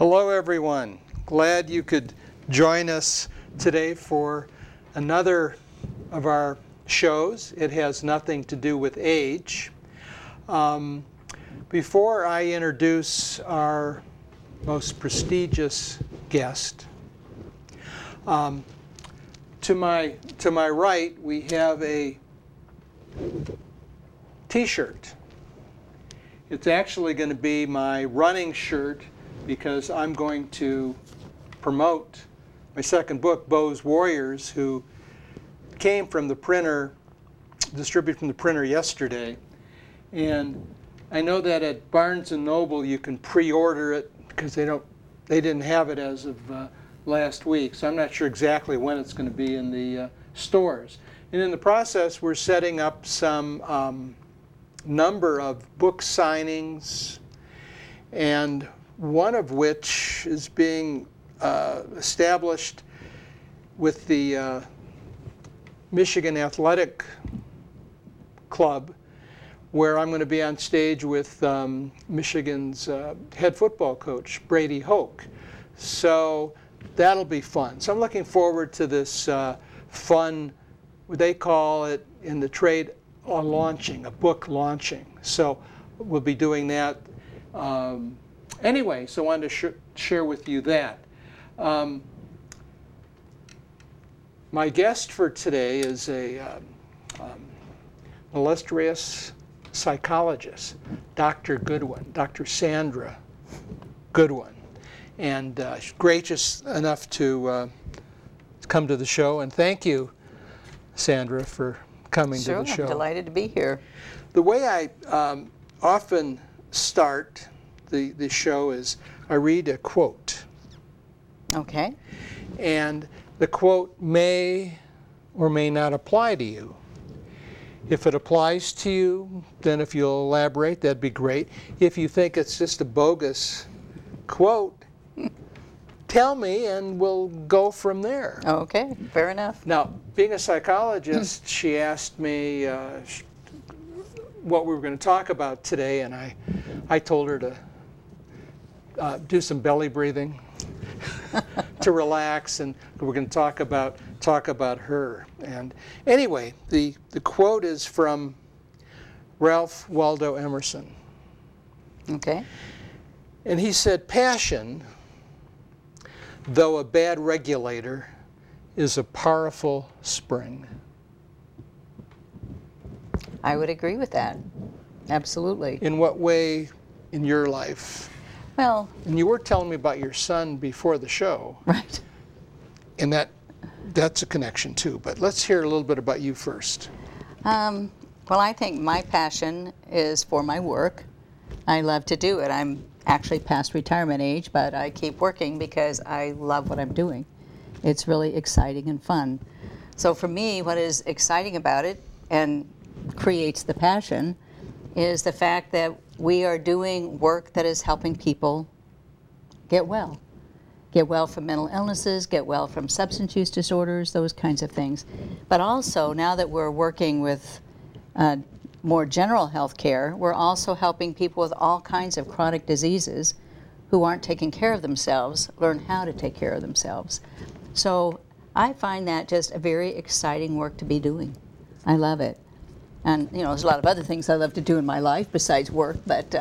Hello everyone. Glad you could join us today for another of our shows. It has nothing to do with age. Before I introduce our most prestigious guest, to my right we have a t-shirt. It's actually going to be my running shirt because I'm going to promote my second book, Bo's Warriors, who came from the printer, distributed from the printer yesterday. And I know that at Barnes & Noble you can pre-order it because they didn't have it as of last week. So I'm not sure exactly when it's going to be in the stores. And in the process, we're setting up some number of book signings, and one of which is being established with the Michigan Athletic Club, where I'm going to be on stage with Michigan's head football coach, Brady Hoke. So that'll be fun. So I'm looking forward to this fun, they call it in the trade, a launching, a book launching. So we'll be doing that. Anyway, so I wanted to share with you that. My guest for today is a illustrious psychologist, Dr. Goodwin, Dr. Sandra Goodwin. And she's gracious enough to come to the show. And thank you, Sandra, for coming to the show. Sure, I'm delighted to be here. The way I often start the show is I read a quote. Okay. And the quote may or may not apply to you. If it applies to you, then if you'll elaborate, that'd be great. If you think it's just a bogus quote, tell me and we'll go from there. Okay, fair enough. Now, being a psychologist, she asked me what we were going to talk about today, and I told her to do some belly breathing to relax, and we're going to talk about her. And anyway, the quote is from Ralph Waldo Emerson. Okay. And he said, "Passion, though a bad regulator, is a powerful spring." I would agree with that. Absolutely. In what way in your life? Well, And you were telling me about your son before the show. right. And that's a connection too. But let's hear a little bit about you first. Well, I think my passion is for my work. I love to do it. I'm actually past retirement age, but I keep working because I love what I'm doing. It's really exciting and fun. So for me, what is exciting about it and creates the passion is the fact that we are doing work that is helping people get well. Get well from mental illnesses, get well from substance use disorders, those kinds of things. But also, now that we're working with more general health care, we're also helping people with all kinds of chronic diseases who aren't taking care of themselves learn how to take care of themselves. So I find that just a very exciting work to be doing. I love it. And there's a lot of other things I love to do in my life besides work, but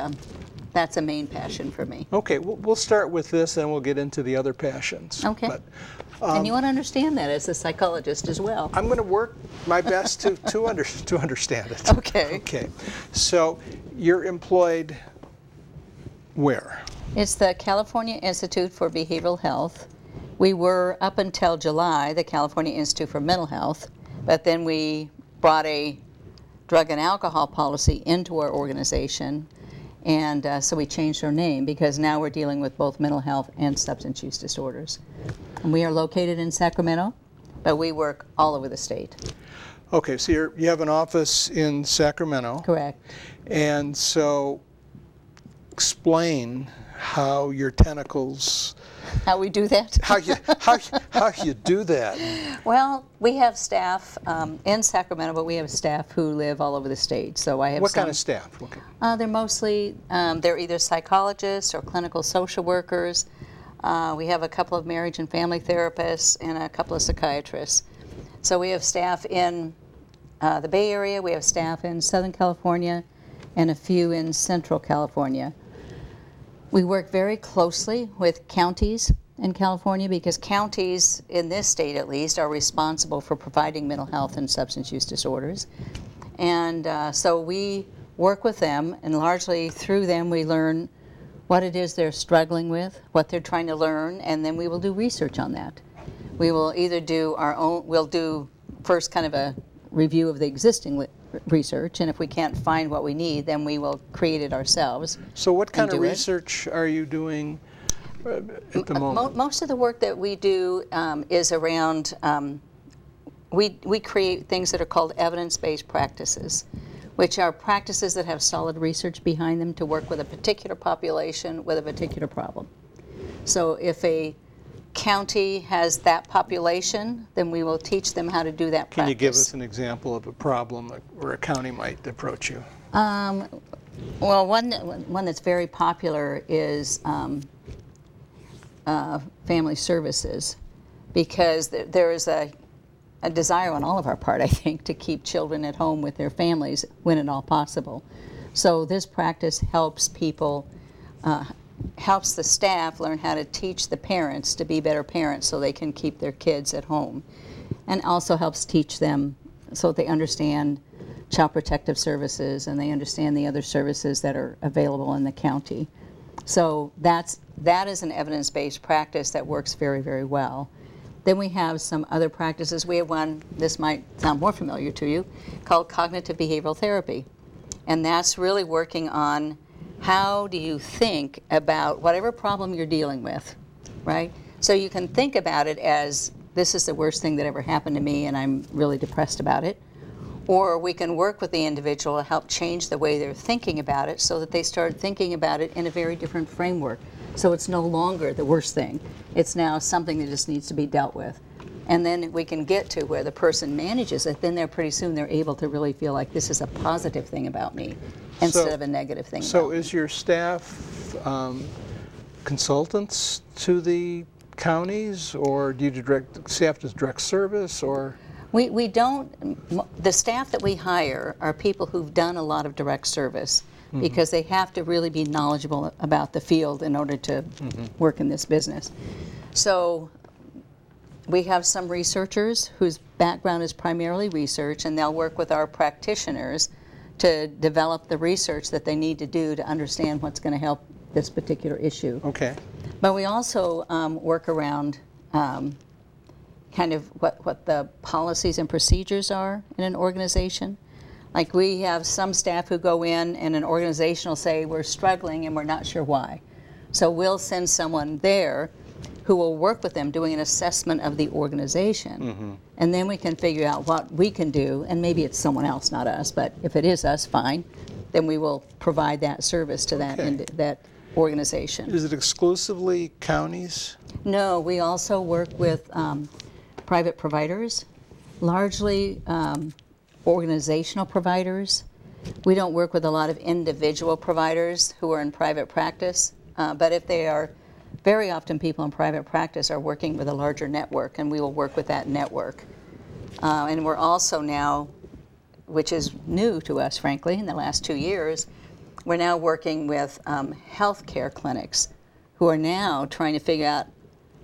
that's a main passion for me. Okay, we'll start with this and we'll get into the other passions. Okay. But, and you want to understand that as a psychologist as well. I'm going to work my best to understand it. Okay. Okay. So you're employed where? It's the California Institute for Behavioral Health. We were, up until July, the California Institute for Mental Health, but then we brought a drug and alcohol policy into our organization, and so we changed our name because now we're dealing with both mental health and substance use disorders. And we are located in Sacramento, but we work all over the state. Okay, so you have an office in Sacramento. Correct. And so explain how your tentacles... How we do that? how you do that. Well, we have staff in Sacramento, but we have staff who live all over the state. So I have What kind of staff? They're mostly, they're either psychologists or clinical social workers. We have a couple of marriage and family therapists and a couple of psychiatrists. So we have staff in the Bay Area, we have staff in Southern California, and a few in Central California. We work very closely with counties in California because counties, in this state at least, are responsible for providing mental health and substance use disorders. And so we work with them, and largely through them we learn what it is they're struggling with, what they're trying to learn, and then we will do research on that. We will either do our own, we'll do first kind of a review of the existing research, and if we can't find what we need, then we will create it ourselves. So what kind of research are you doing at the moment? Most of the work that we do is around, we create things that are called evidence-based practices, which are practices that have solid research behind them to work with a particular population with a particular problem. So if a county has that population, then we will teach them how to do that practice. Can you give us an example of a problem where a county might approach you? Well, one that's very popular is family services, because there is a desire on all of our part, I think, to keep children at home with their families when at all possible. So this practice helps people, helps the staff learn how to teach the parents to be better parents so they can keep their kids at home, and also helps teach them so they understand child protective services and they understand the other services that are available in the county. So that is an evidence-based practice that works very, very well. Then we have some other practices. We have one, this might sound more familiar to you, called cognitive behavioral therapy. And that's really working on how do you think about whatever problem you're dealing with, right? So you can think about it as, this is the worst thing that ever happened to me and I'm really depressed about it. Or we can work with the individual to help change the way they're thinking about it so that they start thinking about it in a very different framework. So it's no longer the worst thing. It's now something that just needs to be dealt with. And then we can get to where the person manages it, then pretty soon they're able to really feel like this is a positive thing about me instead of a negative thing about me. So is your staff consultants to the counties, or do you staff does direct service, or? We don't, the staff that we hire are people who've done a lot of direct service, because they have to really be knowledgeable about the field in order to work in this business. So we have some researchers whose background is primarily research, and they'll work with our practitioners to develop the research that they need to do to understand what's going to help this particular issue. Okay. But we also work around kind of what the policies and procedures are in an organization. Like we have some staff who go in and an organization will say, we're struggling and we're not sure why. So we'll send someone there who will work with them doing an assessment of the organization. And then we can figure out what we can do, and maybe it's someone else, not us, but if it is us, fine. Then we will provide that service to that organization. Is it exclusively counties? No, we also work with private providers, largely organizational providers. We don't work with a lot of individual providers who are in private practice, but if they are, very often people in private practice are working with a larger network, and we will work with that network. And we're also now, which is new to us, frankly, in the last 2 years, we're now working with healthcare clinics who are now trying to figure out,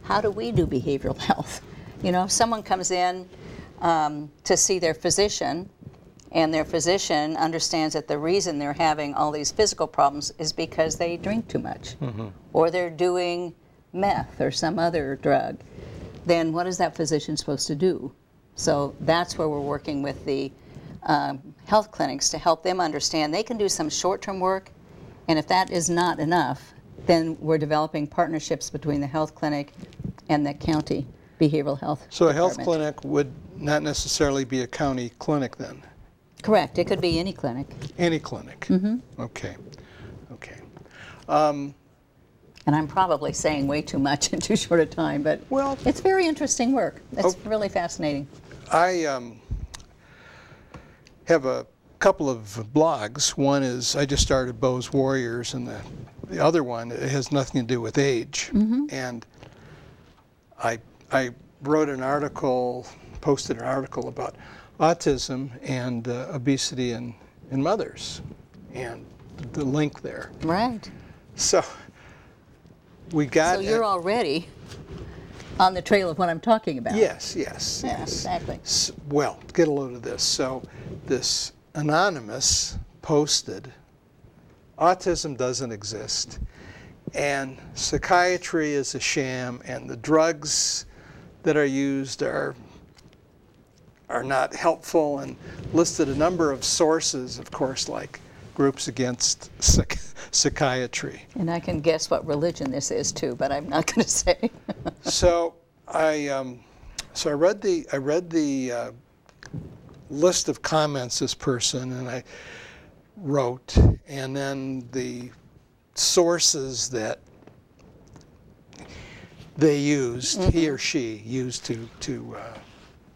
how do we do behavioral health? You know, if someone comes in to see their physician, and their physician understands that the reason they're having all these physical problems is because they drink too much, or they're doing meth or some other drug, then what is that physician supposed to do? So that's where we're working with the health clinics to help them understand they can do some short-term work, and if that is not enough, then we're developing partnerships between the health clinic and the county behavioral health So a department. health clinic would not necessarily be a county clinic then? Correct. It could be any clinic. Any clinic? Okay. Okay. And I'm probably saying way too much in too short a time, but Well, it's very interesting work. It's really fascinating. I have a couple of blogs. One is I just started Bo's Warriors, and the other one, it has nothing to do with age. And I wrote an article, posted an article about autism and obesity in mothers, and the link there. Right. So we got. So you're already on the trail of what I'm talking about. Yes. Yeah, exactly. Well, get a load of this. So this anonymous posted, autism doesn't exist, and psychiatry is a sham, and the drugs that are used are not helpful, and listed a number of sources, of course, like Groups Against Psychiatry. And I can guess what religion this is too, but I'm not going to say. So I read the list of comments this person, and I wrote, and then the sources that they used, he or she used to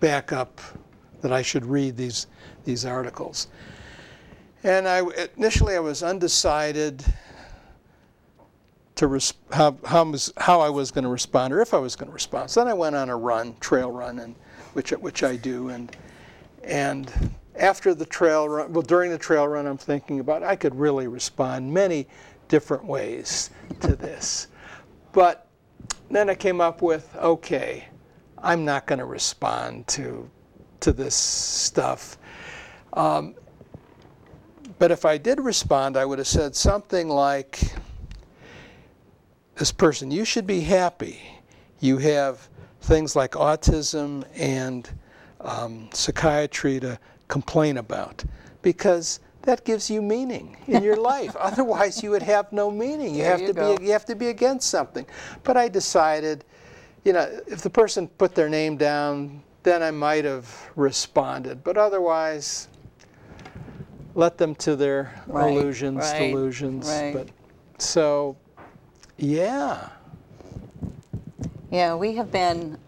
back up that I should read these articles. And initially I was undecided to how I was going to respond, or if I was going to respond. So then I went on a trail run, and which I do, and after the trail run, well, during the trail run, I'm thinking about I could really respond many different ways to this, but then I came up with, okay, I'm not going to respond to this stuff. But if I did respond, I would have said something like, this person, you should be happy. You have things like autism and psychiatry to complain about, because that gives you meaning in your life. Otherwise, you would have no meaning. You have to be against something. But I decided, if the person put their name down, then I might have responded. But otherwise, let them to their delusions. Right. But so, yeah. Yeah, we have been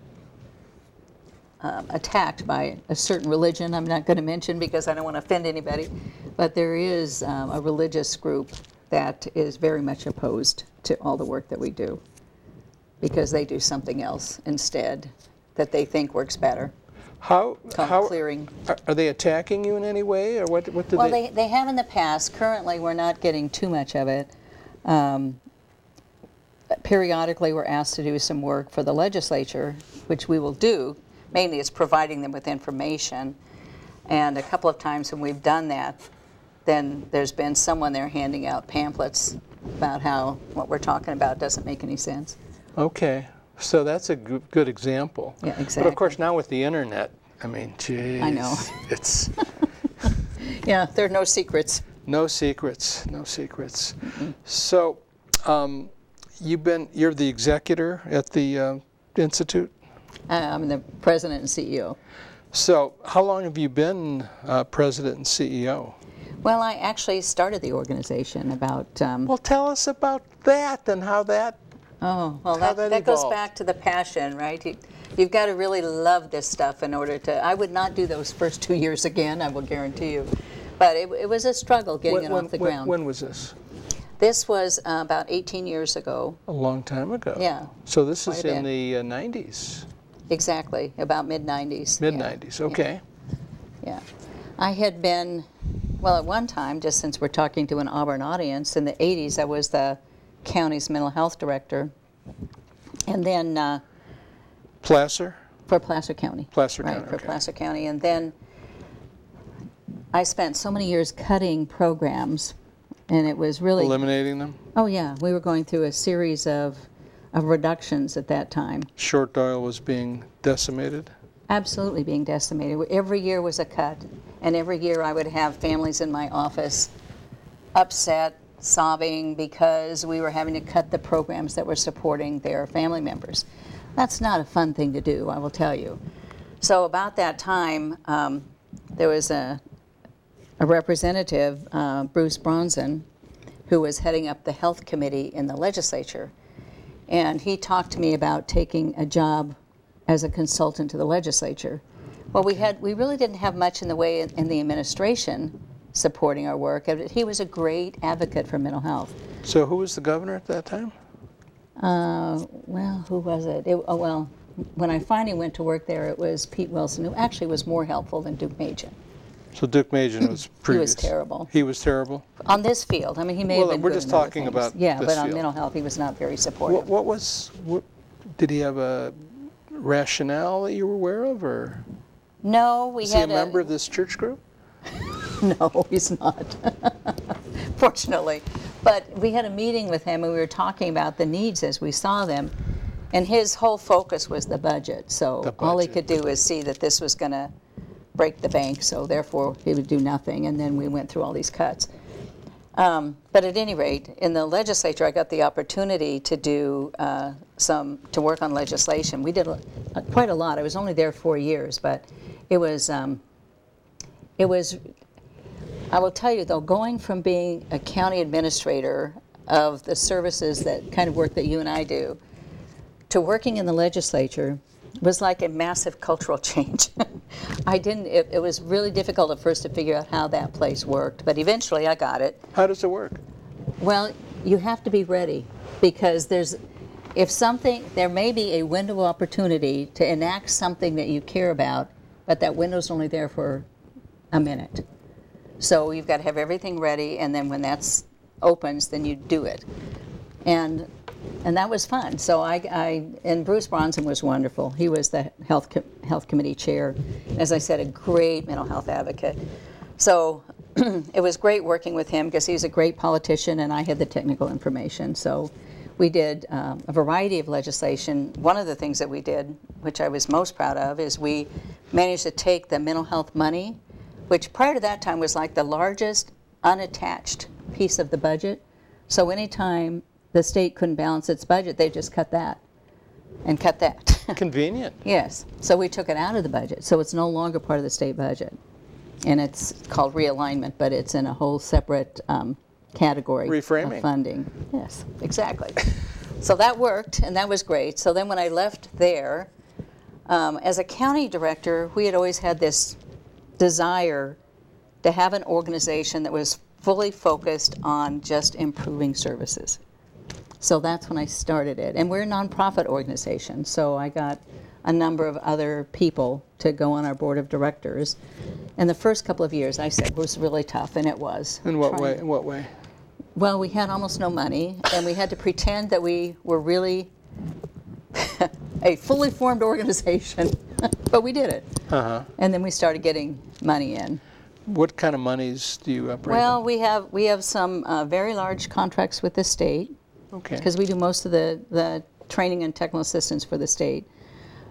attacked by a certain religion I'm not going to mention because I don't want to offend anybody, but there is a religious group that is very much opposed to all the work that we do because they do something else instead that they think works better. How clearing. Are they attacking you in any way, or what do they? Well, they have in the past. Currently, we're not getting too much of it. Periodically, we're asked to do some work for the legislature, which we will do. Mainly, it's providing them with information. And a couple of times when we've done that, then there's been someone there handing out pamphlets about how what we're talking about doesn't make any sense. Okay. So that's a good example. Yeah, exactly. But of course, now with the internet, I mean, geez. I know. It's... Yeah, there are no secrets. No secrets. Mm-hmm. So, you're the executor at the Institute? I'm the president and CEO. So, how long have you been president and CEO? Well, I actually started the organization about... Well, tell us about that and how that... Oh, well, that goes back to the passion, right? You've got to really love this stuff in order to... I would not do those first 2 years again, I will guarantee you. But it was a struggle getting it off the ground. When was this? This was about 18 years ago. A long time ago. Yeah. So this is in the 90s. Exactly, about mid-90s. Mid-90s, okay. Yeah. I had been, well, at one time, just since we're talking to an Auburn audience, in the 80s, I was the county's mental health director. And then... Placer? For Placer County. Placer County, Right, for okay. Placer County. And then I spent so many years cutting programs, and it was really... Eliminating them? Oh, yeah. We were going through a series of reductions at that time. Short oil was being decimated? Absolutely being decimated. Every year was a cut, and every year I would have families in my office upset, sobbing, because we were having to cut the programs that were supporting their family members. That's not a fun thing to do, I will tell you. So about that time, there was a representative, Bruce Bronson, who was heading up the health committee in the legislature. And he talked to me about taking a job as a consultant to the legislature. Well, we really didn't have much in the way in the administration supporting our work. And he was a great advocate for mental health. So who was the governor at that time? Well, who was it? Well, when I finally went to work there, it was Pete Wilson, who actually was more helpful than Duke Majan. So Duke Majan was previous. He was terrible. He was terrible? On this field. I mean, he may have been we're good just in other talking things. about Yeah, this but on field. mental health, he was not very supportive. Did he have a rationale that you were aware of, or No, we is he had a member of this church group? No, he's not, fortunately. But we had a meeting with him, and we were talking about the needs as we saw them, and his whole focus was the budget. So all he could do is see that this was going to break the bank, so therefore he would do nothing, and then we went through all these cuts. But at any rate, in the legislature, I got the opportunity to do to work on legislation. We did quite a lot. I was only there 4 years, but it was, I will tell you though, going from being a county administrator of the services, that kind of work that you and I do, to working in the legislature was like a massive cultural change. It was really difficult at first to figure out how that place worked, but eventually I got it. How does it work? Well, you have to be ready, because there may be a window of opportunity to enact something that you care about, but that window's only there for a minute. So you've got to have everything ready, and then when that opens, then you do it. And that was fun. So and Bruce Bronson was wonderful. He was the health committee chair. As I said, a great mental health advocate. So it was great working with him, because he's a great politician and I had the technical information. So we did a variety of legislation. One of the things that we did, which I was most proud of, is we managed to take the mental health money, which prior to that time was like the largest unattached piece of the budget. So anytime the state couldn't balance its budget, they just cut that and cut that. Convenient. Yes. So we took it out of the budget. So it's no longer part of the state budget. And it's called realignment, but it's in a whole separate category Reframing. of funding. Yes, exactly. So that worked, and that was great. So then when I left there, as a county director, we had always had this desire to have an organization that was fully focused on just improving services. So that's when I started it. And we're a nonprofit organization, so I got a number of other people to go on our board of directors. And the first couple of years, I said, was really tough, and it was. In what way? In what way? Well, we had almost no money, and we had to pretend that we were really a fully formed organization, but we did it. Uh-huh. And then we started getting money in. What kind of monies do you operate Well, on? we have some very large contracts with the state, Okay. because we do most of the training and technical assistance for the state.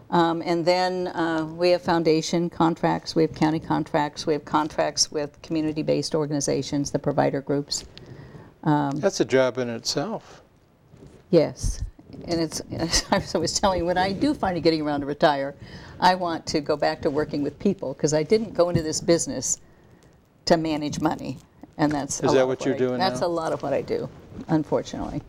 And then we have foundation contracts, we have county contracts, we have contracts with community-based organizations, the provider groups. That's a job in itself. Yes. And it's, as I was telling you, when I do finally getting around to retire, I want to go back to working with people, because I didn't go into this business to manage money. And that's Is that what you're doing now? That's a lot of what I do, unfortunately.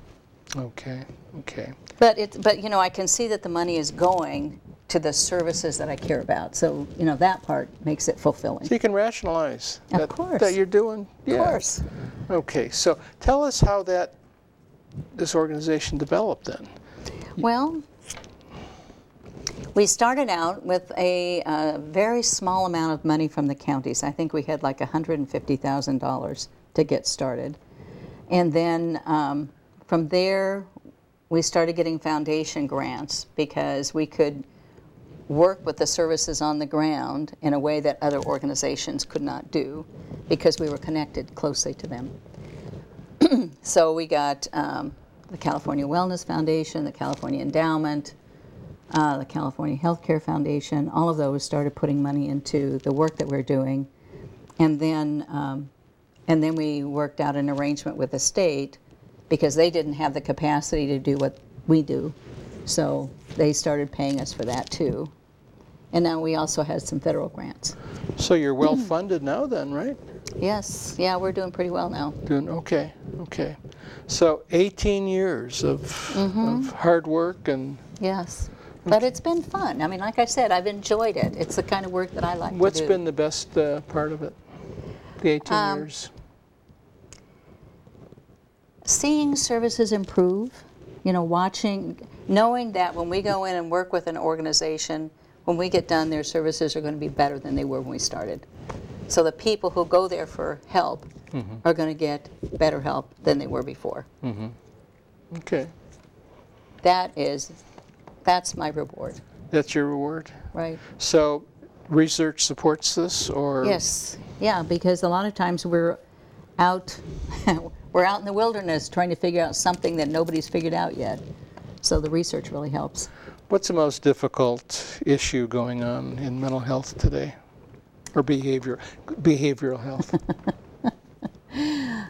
Okay. Okay. But you know, I can see that the money is going to the services that I care about. So, you know, that part makes it fulfilling. So you can rationalize Of course. that you're doing. Of course. Okay. So tell us how this organization developed then. Well, we started out with a very small amount of money from the counties. I think we had like $150,000 to get started. And then from there, we started getting foundation grants, because we could work with the services on the ground in a way that other organizations could not do, because we were connected closely to them. So we got the California Wellness Foundation, the California Endowment, the California Healthcare Foundation. All of those started putting money into the work that we're doing. And then we worked out an arrangement with the state, because they didn't have the capacity to do what we do. So they started paying us for that too. And now we also had some federal grants. So you're well funded now then, right? Yes, yeah, we're doing pretty well now. Doing okay. Okay. So 18 years of hard work and. Yes, but it's been fun. I mean, like I said, I've enjoyed it. It's the kind of work that I like to do. What's been the best part of it? The 18 years. Seeing services improve, knowing that when we go in and work with an organization, when we get done, their services are going to be better than they were when we started. So the people who go there for help are going to get better help than they were before. Okay. That's my reward. That's your reward? Right. So research supports this, or? Yes. Yeah, because a lot of times we're out we're out in the wilderness trying to figure out something that nobody's figured out yet. So the research really helps. What's the most difficult issue going on in mental health today? Or behavioral health?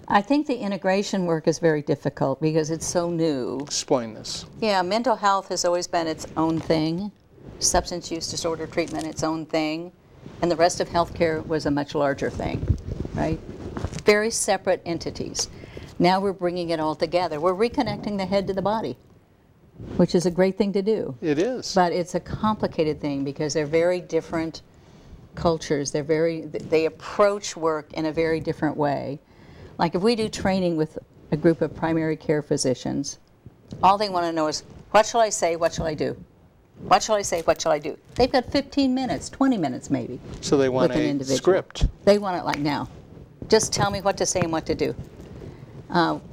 I think the integration work is very difficult because it's so new. Explain this. Yeah, mental health has always been its own thing. Substance use disorder treatment, its own thing. And the rest of healthcare was a much larger thing, right? Very separate entities. Now we're bringing it all together. We're reconnecting the head to the body, which is a great thing to do. It is. But it's a complicated thing because they're very different cultures. They approach work in a very different way. Like if we do training with a group of primary care physicians, all they want to know is, what shall I say, what shall I do? What shall I say, what shall I do? They've got 15 minutes, 20 minutes maybe. So they want a script. They want it like now. Just tell me what to say and what to do.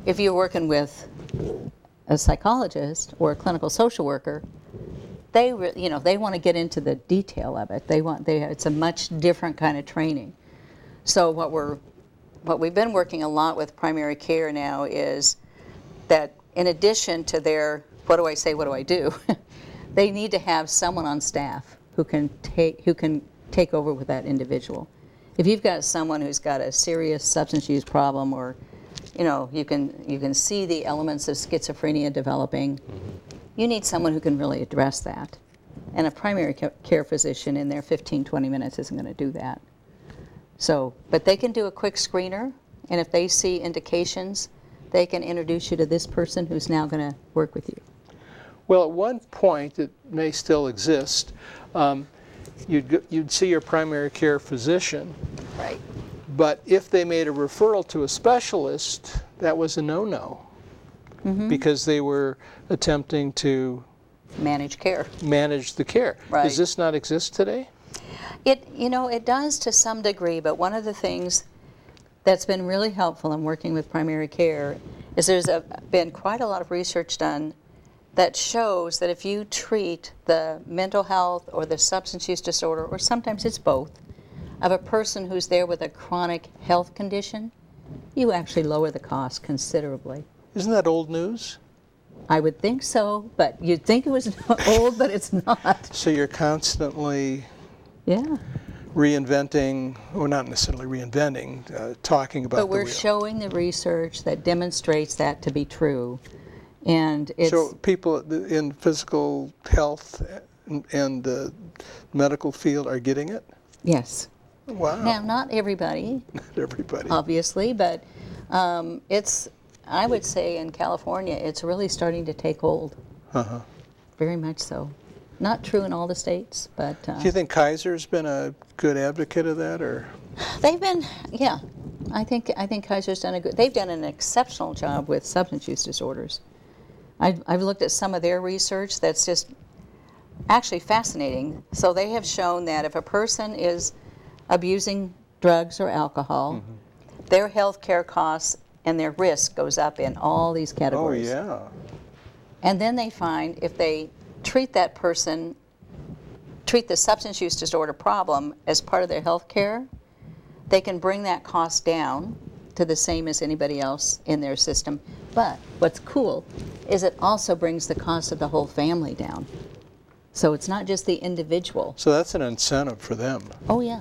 If you're working with a psychologist or a clinical social worker, they want to get into the detail of it. It's a much different kind of training. So what we've been working a lot with primary care now is that in addition to their what do I say, what do I do, they need to have someone on staff who can take over with that individual. If you've got someone who's got a serious substance use problem, or you can see the elements of schizophrenia developing, you need someone who can really address that. And a primary care physician in their 15-20 minutes isn't going to do that. So, but they can do a quick screener, and if they see indications, they can introduce you to this person who's now going to work with you. Well, at one point, it may still exist, you'd see your primary care physician. Right. But if they made a referral to a specialist, that was a no-no. Because they were attempting to manage the care. Right. Does this not exist today? It does to some degree, but one of the things that's been really helpful in working with primary care is there's been quite a lot of research done that shows that if you treat the mental health or the substance use disorder, or sometimes it's both, of a person who's there with a chronic health condition, you actually lower the cost considerably. Isn't that old news? I would think so, but you'd think it was old, but it's not. So you're constantly Yeah. reinventing, or not necessarily reinventing, talking about But we're showing the research that demonstrates that to be true. And it's so people in physical health and the medical field are getting it? yes. Wow. Now, not everybody, Not everybody. obviously, but I would say in California, it's really starting to take hold. Very much so. Not true in all the states, but Do you think Kaiser's been a good advocate of that, or? they've been, yeah. I think Kaiser's they've done an exceptional job with substance use disorders. I've looked at some of their research that's just actually fascinating. So they have shown that if a person is abusing drugs or alcohol, their health care costs and their risk goes up in all these categories. Oh, yeah. And then they find if they treat that person, treat the substance use disorder problem as part of their health care, they can bring that cost down to the same as anybody else in their system. But what's cool is it also brings the cost of the whole family down. So it's not just the individual. So that's an incentive for them. Oh yeah,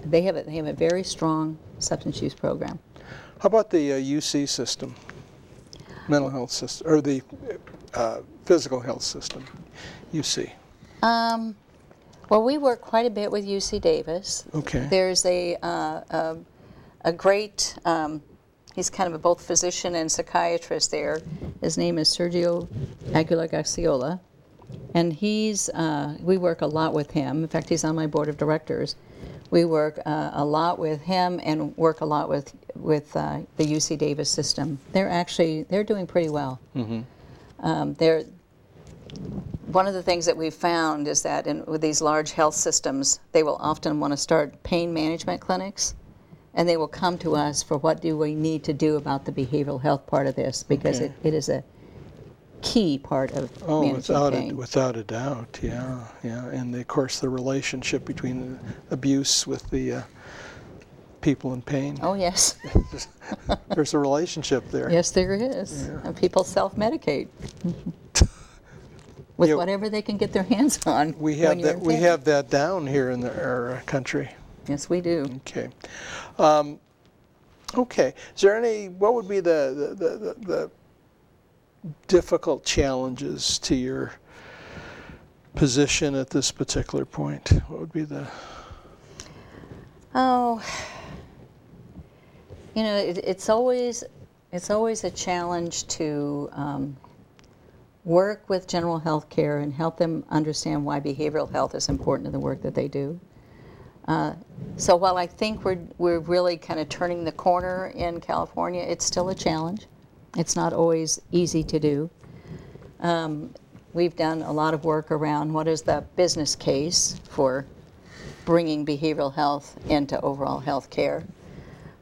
they have a very strong substance use program. How about the UC system, mental health system, or the physical health system, UC? Well, we work quite a bit with UC Davis. Okay. There's a great, he's kind of both physician and psychiatrist there. His name is Sergio Aguilar-Garciola, and we work a lot with him. In fact, he's on my board of directors. We work a lot with him and work a lot with the UC Davis system. They're doing pretty well. They're one of the things that we've found is that with these large health systems, they will often want to start pain management clinics, and they will come to us for what do we need to do about the behavioral health part of this, because it is a key part of managing pain. Without a doubt, yeah. And of course the relationship between the abuse with the people in pain. Oh, yes. There's a relationship there. Yes, there is. Yeah. And people self-medicate with whatever they can get their hands on. We have that down here in our country. Yes, we do. Okay. Okay. Is there what would be the difficult challenges to your position at this particular point? What would be the... Oh, it's always a challenge to work with general health care and help them understand why behavioral health is important in the work that they do. So while I think we're really kind of turning the corner in California, it's still a challenge. It's not always easy to do. We've done a lot of work around what is the business case for bringing behavioral health into overall health care.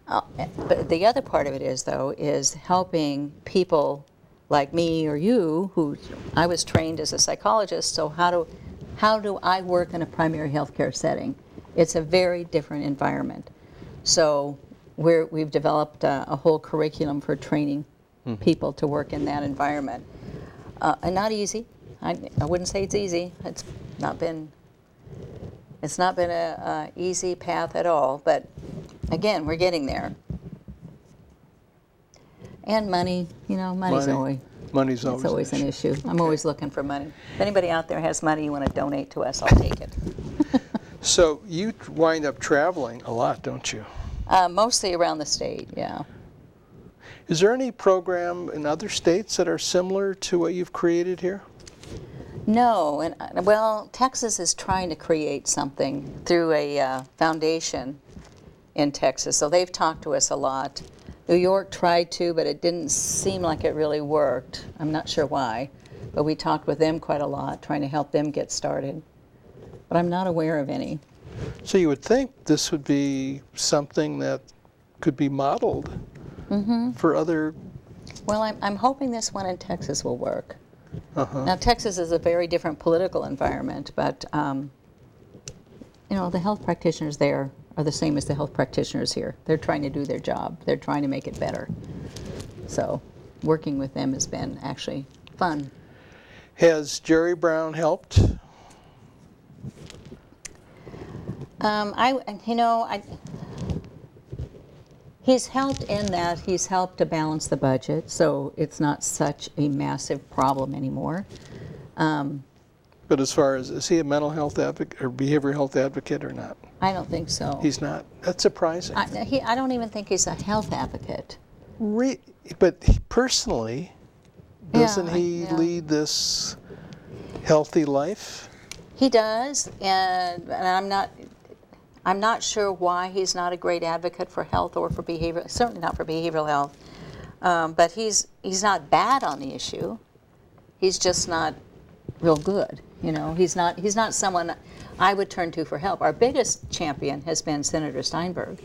But the other part of it is helping people like me or you, who I was trained as a psychologist, so how do I work in a primary health care setting? It's a very different environment. So we've developed a whole curriculum for training people to work in that environment. And not easy. I wouldn't say it's easy. It's not been a easy path at all, but again, we're getting there. And money, money's always an issue. Okay. I'm always looking for money. If anybody out there has money you want to donate to us, I'll take it. So you wind up traveling a lot, don't you? Mostly around the state, yeah. Is there any program in other states that are similar to what you've created here? No, and Texas is trying to create something through a foundation in Texas, so they've talked to us a lot. New York tried to, but it didn't seem like it really worked. I'm not sure why, but we talked with them quite a lot, trying to help them get started. But I'm not aware of any. So you would think this would be something that could be modeled for other... Well, I'm hoping this one in Texas will work. Now, Texas is a very different political environment, but the health practitioners there are the same as the health practitioners here. They're trying to do their job. They're trying to make it better. So working with them has been actually fun. Has Jerry Brown helped? He's helped in that he's helped to balance the budget, so it's not such a massive problem anymore. But as far as, is he a mental health advocate or behavioral health advocate or not? I don't think so. He's not? That's surprising. I don't even think he's a health advocate. But personally, doesn't he lead this healthy life? He does, and I'm not sure why he's not a great advocate for health or for behavioral, certainly not for behavioral health. But he's not bad on the issue. He's just not real good. He's not someone I would turn to for help. Our biggest champion has been Senator Steinberg,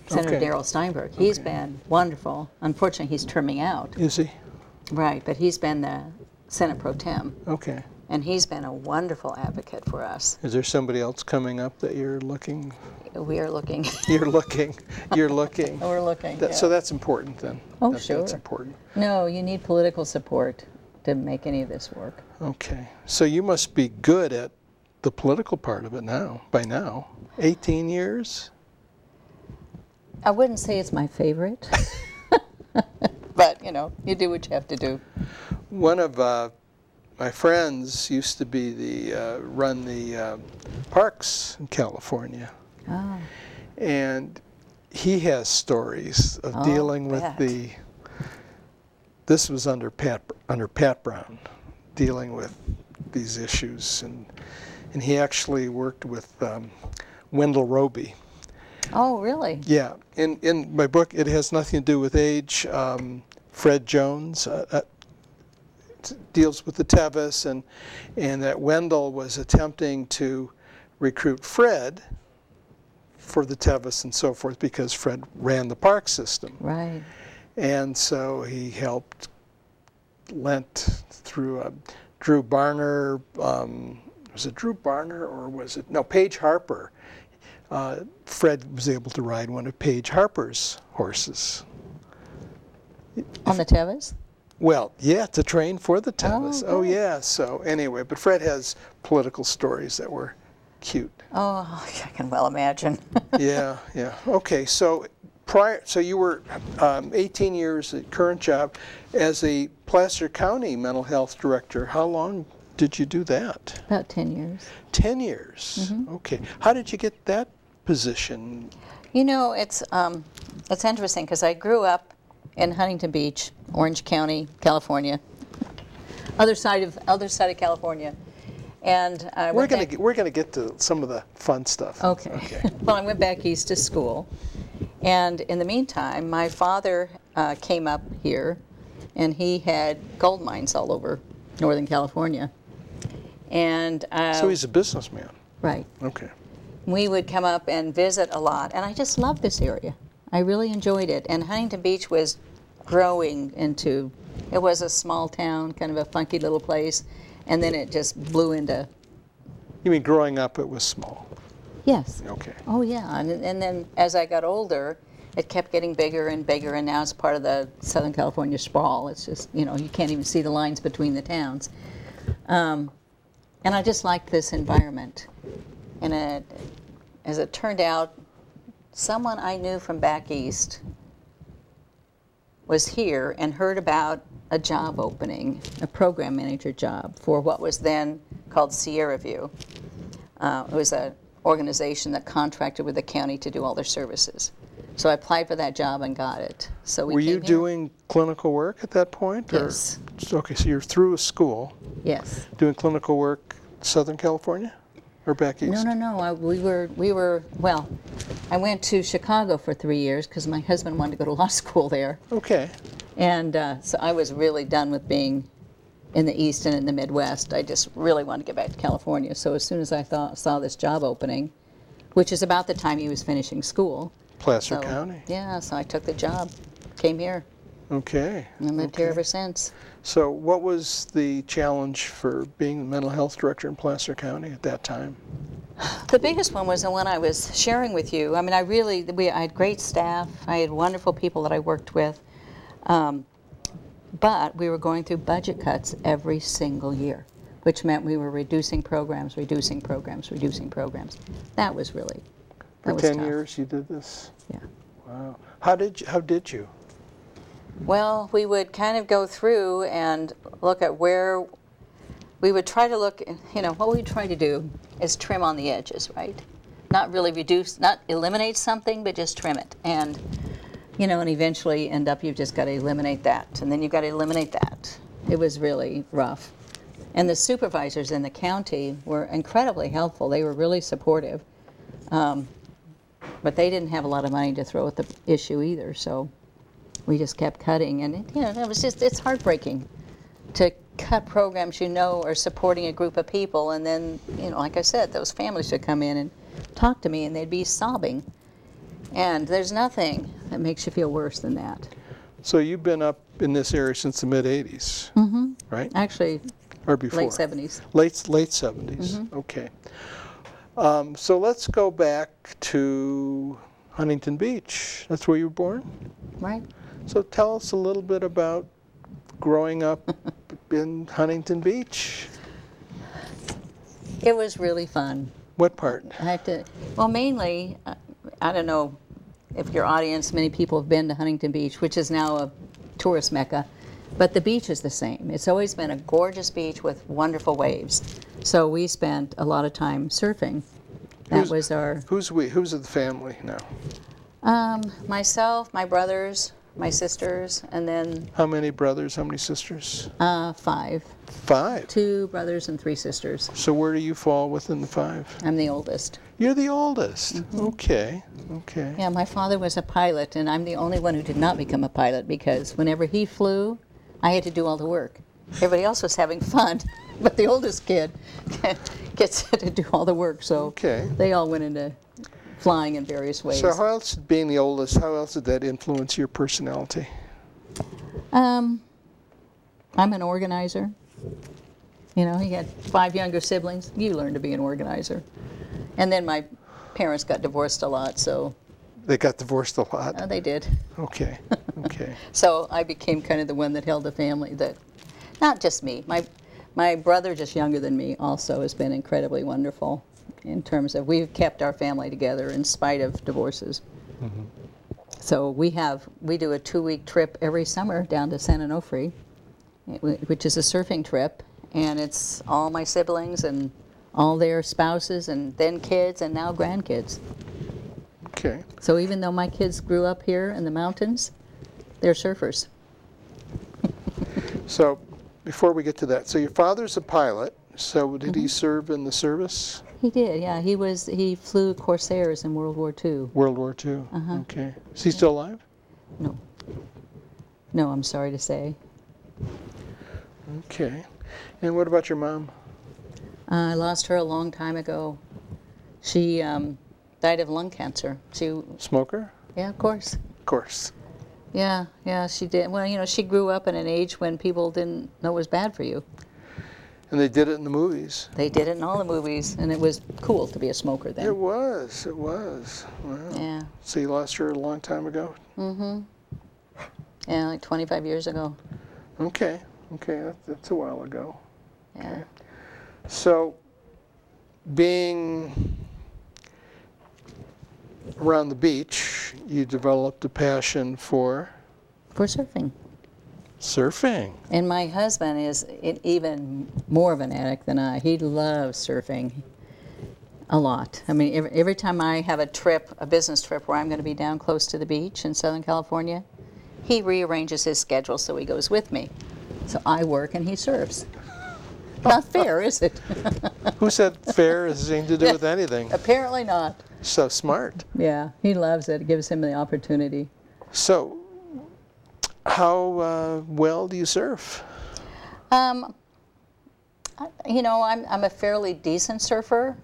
Senator Darrell Steinberg. He's been wonderful. Unfortunately, he's terming out. Is he? Right, but he's been the Senate Pro Tem. Okay. And he's been a wonderful advocate for us. Is there somebody else coming up that you're looking? We are looking. You're looking. You're looking. We're looking. So that's important then. Oh, sure. That's important. No, you need political support to make any of this work. Okay. So you must be good at the political part of it now, by now. 18 years? I wouldn't say it's my favorite. But, you do what you have to do. One of my friends used to be run the parks in California. Oh. And he has stories of dealing with this was under Pat Brown, dealing with these issues. And he actually worked with Wendell Roby. Oh, really? Yeah, in my book, it has nothing to do with age. Fred Jones deals with the Tevis, and that Wendell was attempting to recruit Fred for the Tevis and so forth because Fred ran the park system. Right. And so he helped lent through Drew Barner, was it Drew Barner or was it, no, Paige Harper. Fred was able to ride one of Paige Harper's horses. On the Tevis? Well, yeah, to train for the Tevis. Oh, good. Yeah, so anyway, but Fred has political stories that were cute. Oh, I can well imagine. Yeah. Okay, so you were 18 years at current job as a Placer County mental health director. How long did you do that? About 10 years. 10 years. Okay. How did you get that position? You know, it's interesting because I grew up in Huntington Beach, Orange County, California, other side of California, and we're gonna get to some of the fun stuff. Okay. Well, I went back east to school, and in the meantime, my father came up here, and he had gold mines all over Northern California, and so he's a businessman. Right. Okay. We would come up and visit a lot, and I just loved this area. I really enjoyed it, and Huntington Beach was growing into, it was a small town, kind of a funky little place, and then it just blew into. You mean growing up it was small? Yes. Okay. Oh yeah, and then as I got older, it kept getting bigger and bigger, and now it's part of the Southern California sprawl. It's just, you know, you can't even see the lines between the towns. And I just liked this environment. And as it turned out, someone I knew from back east was here and heard about a job opening, a program manager job for what was then called Sierra View. It was an organization that contracted with the county to do all their services. So I applied for that job and got it. So we Were came you here. doing clinical work at that point? Yes. Okay, so you're through a school Yes. doing clinical work Southern California or back east? No. We were, well, I went to Chicago for 3 years because my husband wanted to go to law school there. Okay. And so I was really done with being in the East and in the Midwest. I just really wanted to get back to California. So as soon as I saw this job opening, which is about the time he was finishing school. Placer County. Yeah, so I took the job, came here, Okay. and lived here ever since. So what was the challenge for being the mental health director in Placer County at that time? The biggest one was the one I was sharing with you. I mean, I had great staff. I had wonderful people that I worked with. But we were going through budget cuts every single year, which meant we were reducing programs. That was really, For that was 10 tough. years you did this? Yeah. Wow. How did you? Well, we would kind of go through and look at where we would try to look, you know, what we'd try to do is trim on the edges, right? Not really reduce, not eliminate something, but just trim it. And, you know, and eventually end up you've just got to eliminate that, and then you've got to eliminate that. It was really rough. And the supervisors in the county were incredibly helpful. They were really supportive. But they didn't have a lot of money to throw at the issue either, so we just kept cutting. And, you know, it was just, it's heartbreaking to cut programs you know are supporting a group of people, and then, you know, like I said, those families would come in and talk to me, and they'd be sobbing. And there's nothing that makes you feel worse than that. So you've been up in this area since the mid-'80s, right? Actually, Or before? late 70s. Late 70s, okay. So let's go back to Huntington Beach. That's where you were born? Right. So tell us a little bit about growing up in Huntington Beach. It was really fun. What part? I have to, well, mainly, I don't know if your audience, many people have been to Huntington Beach, which is now a tourist mecca, but the beach is the same. It's always been a gorgeous beach with wonderful waves. So we spent a lot of time surfing. That was our... Who's we? Who's the family now? Myself, my brothers, my sisters, and then How many brothers, how many sisters? 5. 5. 2 brothers and 3 sisters. So where do you fall within the 5? I'm the oldest. You're the oldest. Okay, okay. Yeah, my father was a pilot, and I'm the only one who did not become a pilot because whenever he flew, I had to do all the work. Everybody else was having fun, but the oldest kid gets to do all the work, so Okay. they all went into flying in various ways. So how else, being the oldest, how else did that influence your personality? I'm an organizer. You know, he had 5 younger siblings. You learn to be an organizer. And then my parents got divorced a lot, so They got divorced a lot? they did. Okay, okay. So I became kind of the one that held the family. That, not just me. My brother, just younger than me, also has been incredibly wonderful in terms of we've kept our family together in spite of divorces. So we do a 2-week trip every summer down to San Onofre, which is a surfing trip, and it's all my siblings and all their spouses and then kids and now grandkids. Okay. So even though my kids grew up here in the mountains, they're surfers. So before we get to that, so your father's a pilot, so did he serve in the service? He did, yeah. He flew Corsairs in World War II. World War II? Okay. Is he still alive? No. No, I'm sorry to say. Okay. And what about your mom? I lost her a long time ago. She died of lung cancer. Smoker? Yeah, of course. Of course. Yeah, she did. Well, you know, she grew up in an age when people didn't know it was bad for you. And they did it in the movies. They did it in all the movies, and it was cool to be a smoker then. It was. Wow. Yeah. So you lost her a long time ago? Yeah, like 25 years ago. Okay. That's a while ago. Yeah. So, being around the beach, you developed a passion for For surfing. surfing. And my husband is even more of an addict than I. He loves surfing a lot. I mean, every time I have a business trip where I'm going to be down close to the beach in Southern California, he rearranges his schedule so he goes with me. So I work and he surfs. Not fair, is it? Who said fair has anything to do with anything? Apparently not. So smart. Yeah, he loves it. It gives him the opportunity. So, how well do you surf? You know, I'm a fairly decent surfer.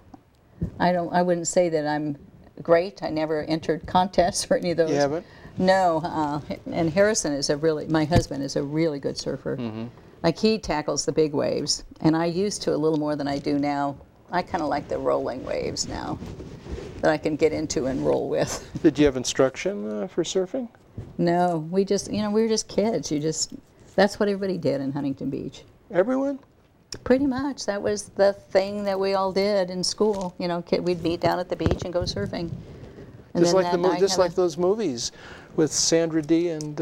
I wouldn't say that I'm great. I never entered contests or any of those. You haven't? No, and Harrison my husband is a really good surfer. Like he tackles the big waves, and I used to a little more than I do now. I kind of like the rolling waves now that I can get into and roll with. Did you have instruction for surfing? No, we were just kids. That's what everybody did in Huntington Beach. Everyone? Pretty much. That was the thing that we all did in school. You know, we'd meet down at the beach and go surfing. And Just then like that night just have like those movies with Sandra D. and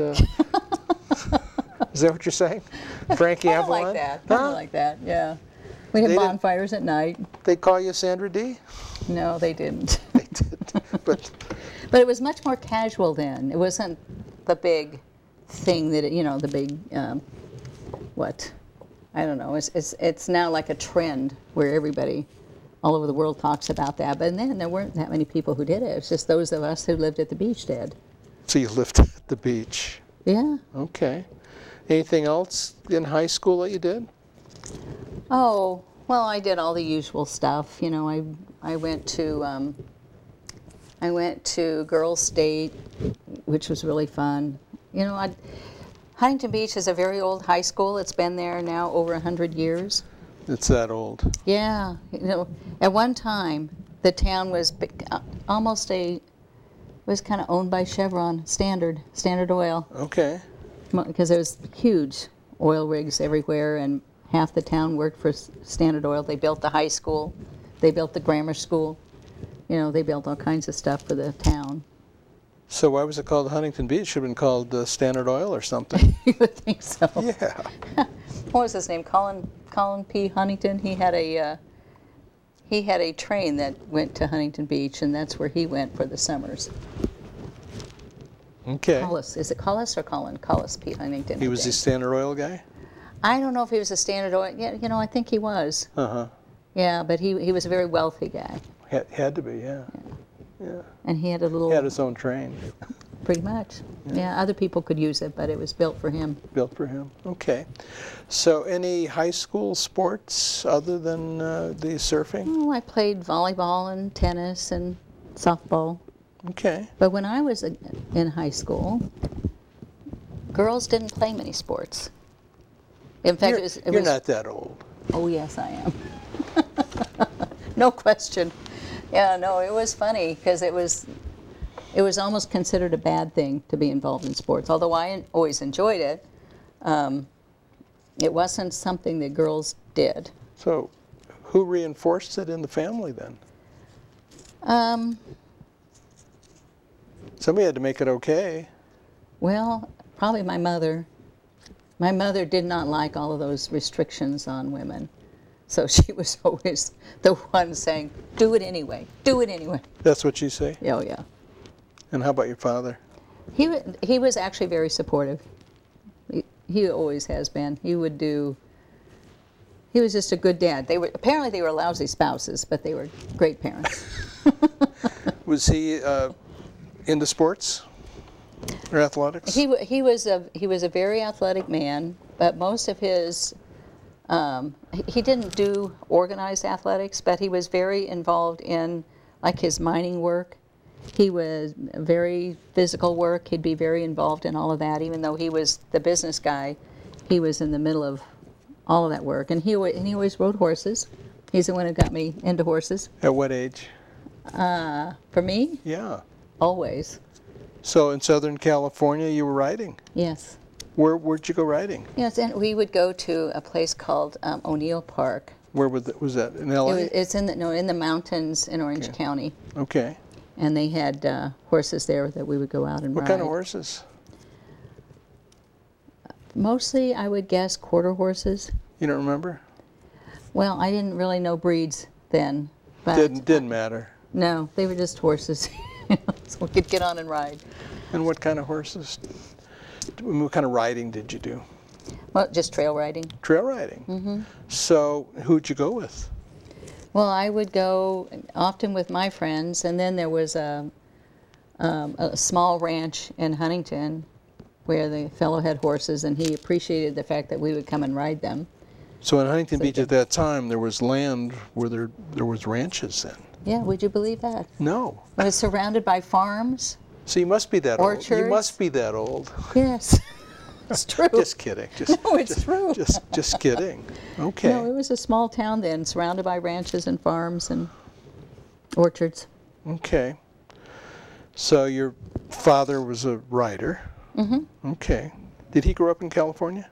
is that what you're saying? Frankie Kind of Avalon? like that. Huh? Kind of like that. Yeah. We had They didn't- bonfires at night. They call you Sandra D? No, they didn't. They did. But But it was much more casual then. It wasn't the big thing that the big what? I don't know. It's now like a trend where everybody all over the world talks about that. But then there weren't that many people who did it. It's just those of us who lived at the beach did. so you lived at the beach. Yeah. Okay. Anything else in high school that you did? Oh, well, I did all the usual stuff. You know, I went to Girls State, which was really fun. You know, Huntington Beach is a very old high school. It's been there now over 100 years. It's that old. Yeah. You know, at one time, the town was was kind of owned by Chevron, Standard Oil, Okay. because there was huge oil rigs everywhere, and half the town worked for Standard Oil. They built the high school. They built the grammar school. You know, they built all kinds of stuff for the town. So why was it called Huntington Beach? Should have been called Standard Oil or something. You would think so. Yeah. What was his name? Colin P. Huntington. He had a train that went to Huntington Beach, and that's where he went for the summers. Okay. Collis. Is it Collis or Colin? Collis, Pete Huntington. He I was the think. Standard Oil guy? I don't know if he was a Standard Oil. Yeah, you know, I think he was. Uh-huh. Yeah, but he was a very wealthy guy. Had to be, yeah. Yeah. And he had a little, He had his own train pretty much. Yeah, other people could use it, but it was built for him. built for him. Okay. So any high school sports other than the surfing? Oh, I played volleyball and tennis and softball. Okay. But when I was in high school, girls didn't play many sports. In fact, You're not that old. Oh, yes, I am. No question. Yeah, no, it was funny because it was almost considered a bad thing to be involved in sports. Although I always enjoyed it, it wasn't something that girls did. So who reinforced it in the family then? Somebody had to make it okay. Well, probably my mother. My mother did not like all of those restrictions on women. So she was always the one saying, do it anyway, do it anyway. That's what you say? Oh, yeah. And how about your father? He was actually very supportive. He always has been. He was just a good dad. Apparently they were lousy spouses, but they were great parents. Was he into sports or athletics? He was a very athletic man, but most of his he didn't do organized athletics, but he was very involved in like his mining work. He was very physical work. He'd be very involved in all of that, even though he was the business guy. He was in the middle of all of that work, and he always rode horses. He's the one who got me into horses. At what age? For me, Yeah. always. So in Southern California, you were riding. Yes. Where'd you go riding? Yes, and we would go to a place called O'Neill Park. Where was that? In LA? It's in the mountains in Orange Okay. County, Okay. and they had horses there that we would go out and What ride. kind of horses? Mostly, I would guess quarter horses. You don't remember? Well, I didn't really know breeds then, but Didn't matter. no, they were just horses, so we could get on and ride. And what kind of horses? What kind of riding did you do? Well, just trail riding. Trail riding. Mm-hmm. So who'd you go with? Well, I would go often with my friends, and then there was a small ranch in Huntington where the fellow had horses, and he appreciated the fact that we would come and ride them. So in Huntington Beach at that time, there was land where there was ranches then. Yeah, would you believe that? No. It was surrounded by farms. So you must be that old. You Orchards. must be that old. Yes, it's true. Just kidding. No, it's true. Just kidding. Okay. No, it was a small town then, surrounded by ranches and farms and orchards. Okay. So your father was a writer. Mm-hmm. Okay. Did he grow up in California?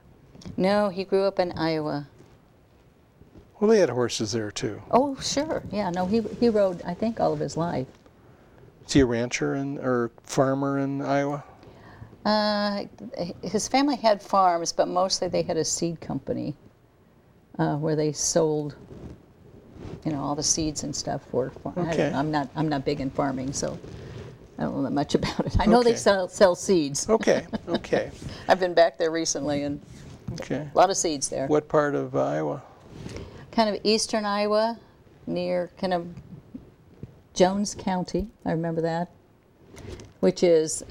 No, he grew up in Iowa. Well, they had horses there too. Oh, sure. Yeah, no, he rode, I think, all of his life. Is he a rancher or farmer in Iowa? His family had farms, but mostly they had a seed company where they sold, all the seeds and stuff for. Okay. I'm not big in farming, so I don't know that much about it. I know they sell seeds. Okay. Okay. I've been back there recently, and Okay. a lot of seeds there. What part of Iowa? Kind of eastern Iowa, near kind of Jones County. I remember that, which is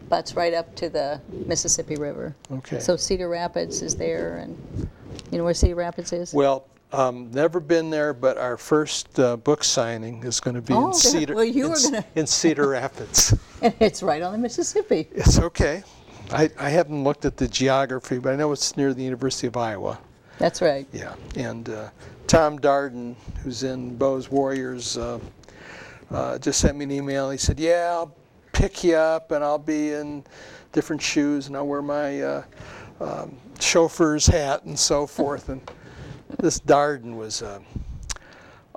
butts right up to the Mississippi River. Okay. So Cedar Rapids is there, and you know where Cedar Rapids is? Well, never been there, but our first book signing is going to be in Cedar. Well, you were gonna. In Cedar Rapids. And it's right on the Mississippi. It's okay. I haven't looked at the geography, but I know it's near the University of Iowa. That's right. Yeah, and Tom Darden, who's in Bo's Warriors, just sent me an email. He said, "Yeah, I'll pick you up, and I'll be in different shoes, and I'll wear my chauffeur's hat and so forth." And this Darden was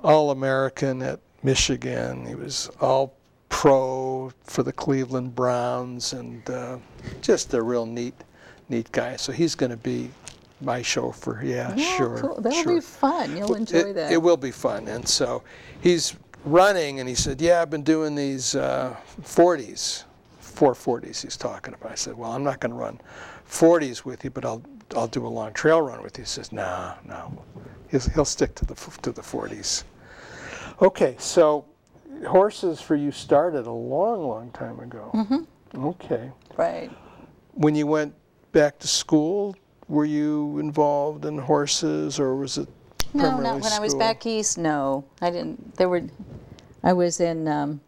All-American at Michigan. He was All-Pro for the Cleveland Browns, and just a real neat guy. So he's going to be my chauffeur. Yeah, Oh, sure. cool. That'll sure. be fun. You'll enjoy that. It will be fun. And so he's running, and he said, "Yeah, I've been doing these 40s 440s he's talking about. I said, well, I'm not going to run 40s with you, but I'll do a long trail run with you. He says, no. He'll stick to the 40s. Okay, so horses for you started a long time ago. Mm-hmm. Okay. Right. When you went back to school, were you involved in horses, or was it No, not when I was back east. No, I didn't. I was in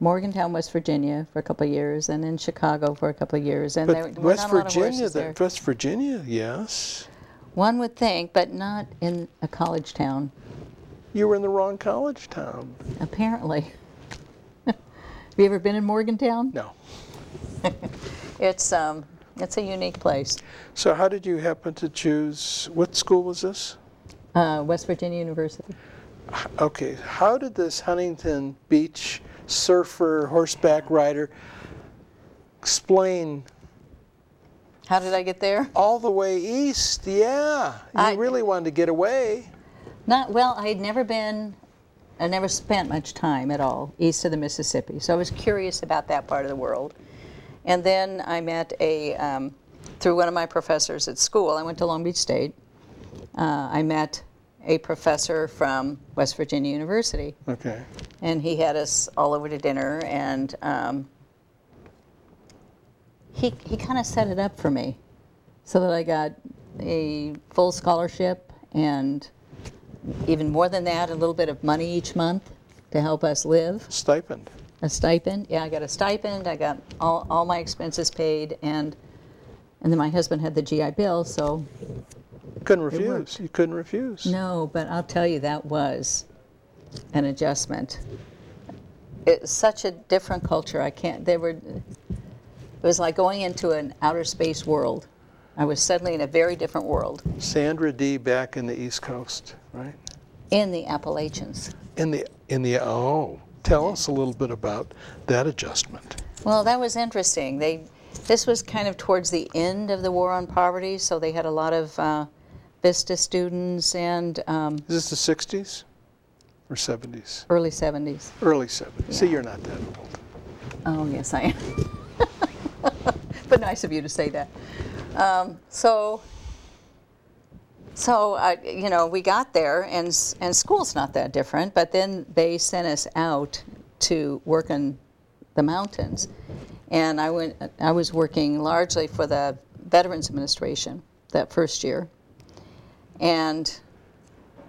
Morgantown, West Virginia, for a couple of years, and in Chicago for a couple of years. And there were not a lot of horses there. West Virginia, yes. One would think, but not in a college town. You were in the wrong college town. Apparently. Have you ever been in Morgantown? No. It's a unique place. So how did you happen to choose, what school was this? West Virginia University. Okay, how did this Huntington Beach surfer, horseback rider explain? How did I get there? All the way east, yeah. You really wanted to get away. Well, I never spent much time at all east of the Mississippi, so I was curious about that part of the world. And then I met through one of my professors at school. I went to Long Beach State. I met a professor from West Virginia University. Okay. And he had us all over to dinner, and he kind of set it up for me so that I got a full scholarship, and even more than that, a little bit of money each month to help us live. Stipend. A stipend. Yeah, I got a stipend. I got all my expenses paid, and then my husband had the GI Bill, so couldn't refuse. You couldn't refuse. No, but I'll tell you, that was an adjustment. It's such a different culture. It was like going into an outer space world. I was suddenly in a very different world. Sandra D. back in the East Coast, right? In the Appalachians. Tell us a little bit about that adjustment. Well, that was interesting. This was kind of towards the end of the War on Poverty, so they had a lot of Vista students and... Is this the 60s or 70s? Early 70s. Early 70s. Yeah. See, you're not that old. Oh, yes, I am. But nice of you to say that. We got there, and school's not that different, but then they sent us out to work in the mountains. And I was working largely for the Veterans Administration that first year. And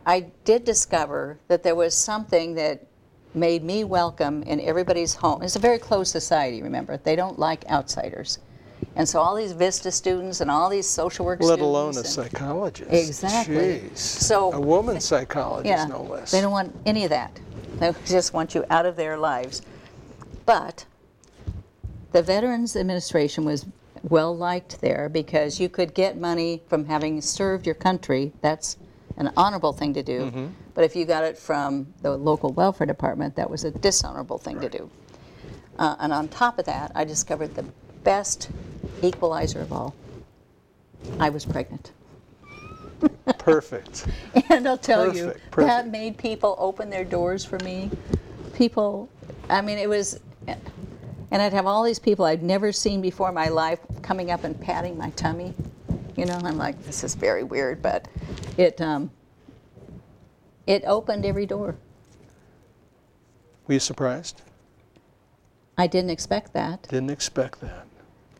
I did discover that there was something that made me welcome in everybody's home. It's a very closed society, remember. They don't like outsiders. And so all these Vista students and all these social work students. Let alone a psychologist. Exactly. Jeez. So, a woman psychologist, no less. They don't want any of that. They just want you out of their lives. But the Veterans Administration was well liked there because you could get money from having served your country. That's an honorable thing to do. Mm-hmm. But if you got it from the local welfare department, that was a dishonorable thing to do. And on top of that, I discovered the best equalizer of all. I was pregnant. Perfect. And I'll tell you, that made people open their doors for me. It was, and I'd have all these people I'd never seen before in my life coming up and patting my tummy. And I'm like, this is very weird, but it opened every door. Were you surprised? I didn't expect that. Didn't expect that.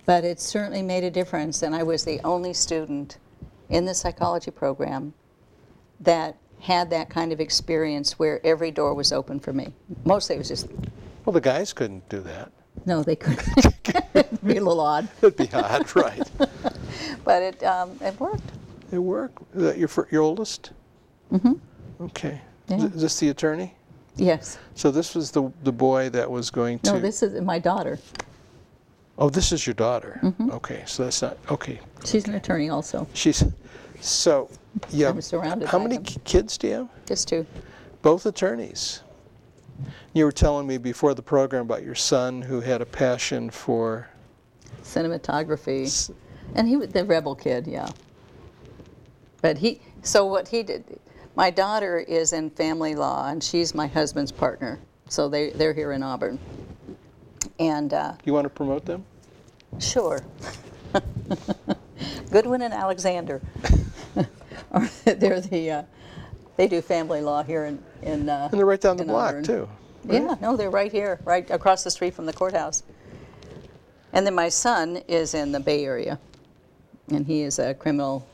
But it certainly made a difference, and I was the only student in the psychology program that had that kind of experience where every door was open for me. Mostly it was just... Well, the guys couldn't do that. No, they couldn't. It'd be a little odd. It'd be odd, right. But it worked. It worked? Is that your oldest? Mm-hmm. Okay. Yeah. Is this the attorney? Yes. So this was the boy that was going to... No, this is my daughter. Oh, this is your daughter. Mm-hmm. Okay, so that's not... Okay. She's an attorney also. So, yeah. I'm surrounded How by many them. kids do you have? Just two. Both attorneys. You were telling me before the program about your son who had a passion for... Cinematography. And he was the rebel kid, yeah. But what he did... My daughter is in family law, and she's my husband's partner. So they're here in Auburn. And You want to promote them? sure. Goodwin and Alexander. They're they do family law here in And they're right down the in block, Auburn. too. Right? Yeah, no, they're right here, right across the street from the courthouse. And then my son is in the Bay Area, and he is a criminal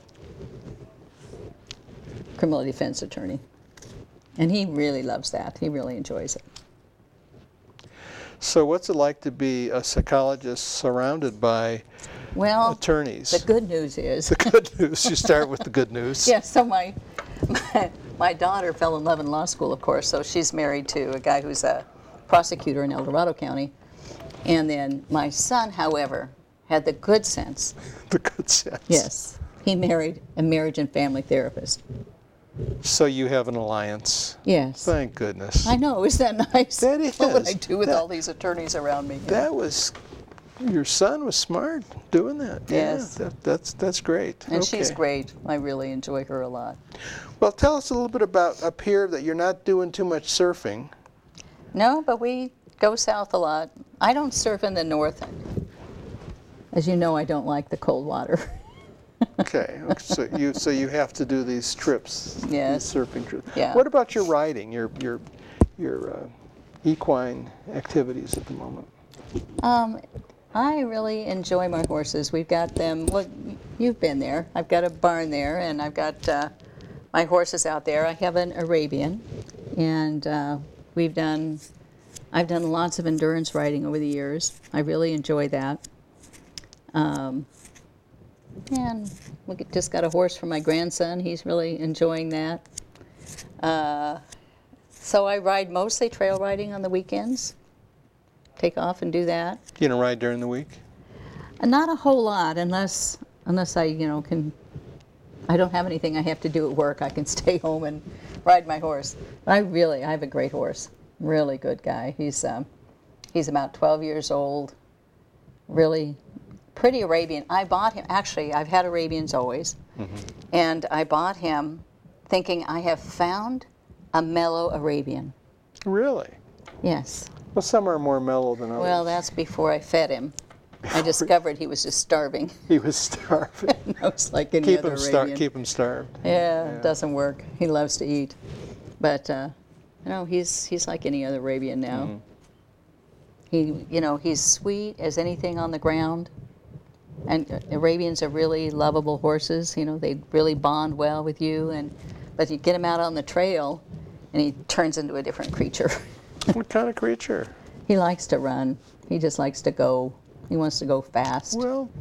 defense attorney. And he really loves that. He really enjoys it. So what's it like to be a psychologist surrounded by Well, attorneys? the good news is, The good news. You start with the good news. yeah, so my daughter fell in love in law school, of course, so she's married to a guy who's a prosecutor in El Dorado County. And then my son, however, had the good sense. The good sense. Yes, he married a marriage and family therapist. So you have an alliance. Yes. Thank goodness. I know, isn't that nice? That is. What would I do with all these attorneys around me? That was, your son was smart doing that. Yes. Yeah, that's great. And Okay. she's great. I really enjoy her a lot. Well, tell us a little bit about up here that you're not doing too much surfing. No, but we go south a lot. I don't surf in the north. As you know, I don't like the cold water. Okay. So you have to do these trips. Yes. These surfing trips. Yeah. What about your riding? Your equine activities at the moment. I really enjoy my horses. We've got them. Well, you've been there. I've got a barn there, and I've got my horses out there. I have an Arabian, and I've done lots of endurance riding over the years. I really enjoy that. And we just got a horse for my grandson. He's really enjoying that. So I ride mostly trail riding on the weekends. Take off and do that. You gonna ride during the week? Not a whole lot, unless I can. I don't have anything I have to do at work. I can stay home and ride my horse. But I have a great horse. Really good guy. He's about 12 years old. Really pretty Arabian. I bought him. Actually, I've had Arabians always, and I bought him thinking I have found a mellow Arabian. Really? Yes. Well, some are more mellow than others. Well, that's before I fed him. I discovered he was just starving. He was starving. No, it's like any other Arabian. Keep him starved. Yeah, it doesn't work. He loves to eat, but he's like any other Arabian now. He's sweet as anything on the ground, and Arabians are really lovable horses. They really bond well with you, but you get him out on the trail, and he turns into a different creature. What kind of creature? He likes to run. He just likes to go. He wants to go fast. Well,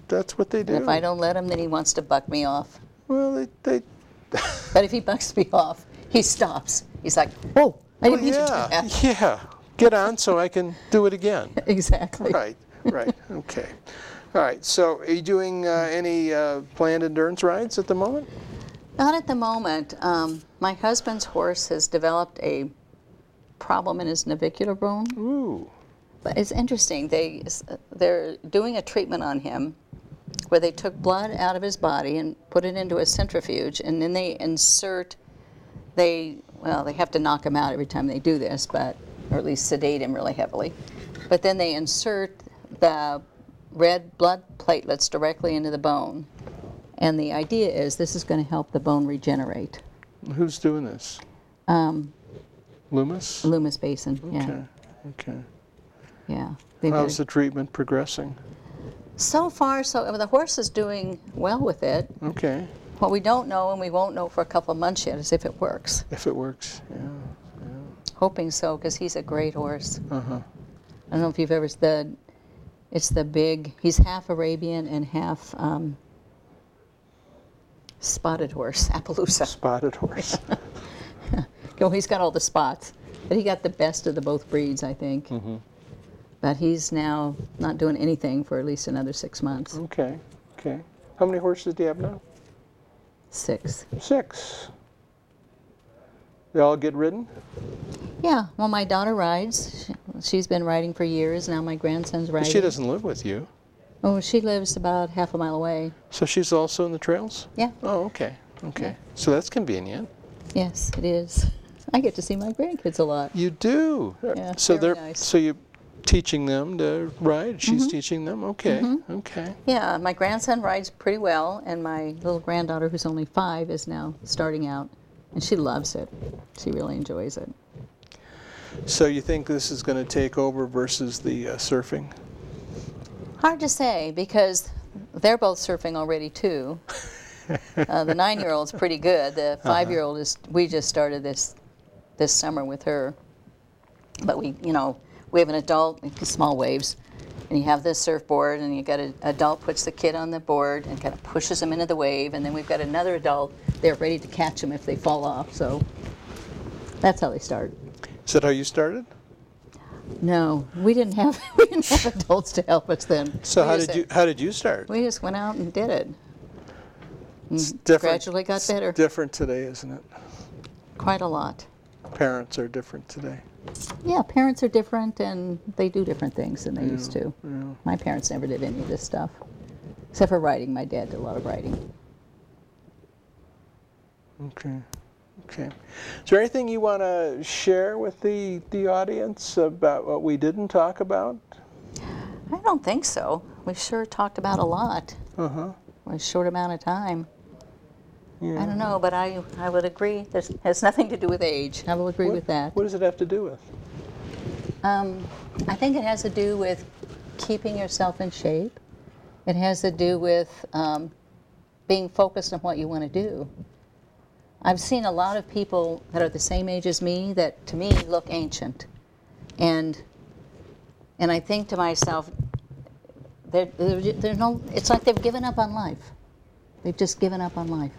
that's what they do. And if I don't let him, then he wants to buck me off. Well, they But if he bucks me off, he stops. He's like, "Oh, I didn't mean to do that." Yeah. Get on so I can do it again. Exactly. Right. Okay. All right. So, are you doing any planned endurance rides at the moment? Not at the moment. My husband's horse has developed a problem in his navicular bone. Ooh. But it's interesting. They're doing a treatment on him where they took blood out of his body and put it into a centrifuge, and then they insert. They have to knock him out every time they do this, or at least sedate him really heavily. But then they insert the red blood platelets directly into the bone. And the idea is this is going to help the bone regenerate. Who's doing this? Loomis? Loomis Basin, yeah. Okay. Yeah. How's the treatment progressing? So far, the horse is doing well with it. Okay. What we don't know, and we won't know for a couple of months yet, is if it works. If it works, yeah. Hoping so, because he's a great horse. Uh-huh. I don't know if you've ever, it's the big, he's half Arabian and half spotted horse, Appaloosa. Spotted horse. He's got all the spots, but he got the best of the both breeds, I think. But he's now not doing anything for at least another 6 months. Okay. How many horses do you have now? 6. 6. They all get ridden? Yeah, well, my daughter rides. She's been riding for years. Now my grandson's riding. She doesn't live with you. Oh, she lives about half a mile away. So she's also in the trails? Yeah. Oh, okay. Yeah. So that's convenient. Yes, it is. I get to see my grandkids a lot. You do. Yeah, So very nice. So teaching them to ride? She's teaching them? Okay, okay. Yeah, my grandson rides pretty well, and my little granddaughter, who's only 5, is now starting out, and she loves it. She really enjoys it. So you think this is going to take over versus the surfing? Hard to say, because they're both surfing already too. The 9-year-old's pretty good. The 5-year-old we just started this summer with her. But we have an adult, small waves, and you have this surfboard, and you got an adult puts the kid on the board and kind of pushes them into the wave, and then we've got another adult there ready to catch them if they fall off. So that's how they start. Is that how you started? No, we didn't have adults to help us then. So how did you start? We just went out and did it. It's different. Gradually got better. It's different today, isn't it? Quite a lot. Parents are different today. Yeah, parents are different, and they do different things than they used to. Yeah. My parents never did any of this stuff, except for writing. My dad did a lot of writing. Okay. Okay. Is there anything you want to share with the audience about what we didn't talk about? I don't think so. We sure talked about a lot in a short amount of time. Yeah. I don't know, but I would agree. This has nothing to do with age. I will agree with that. What does it have to do with? I think it has to do with keeping yourself in shape. It has to do with being focused on what you want to do. I've seen a lot of people that are the same age as me that, to me, look ancient. And I think to myself, it's like they've given up on life. They've just given up on life.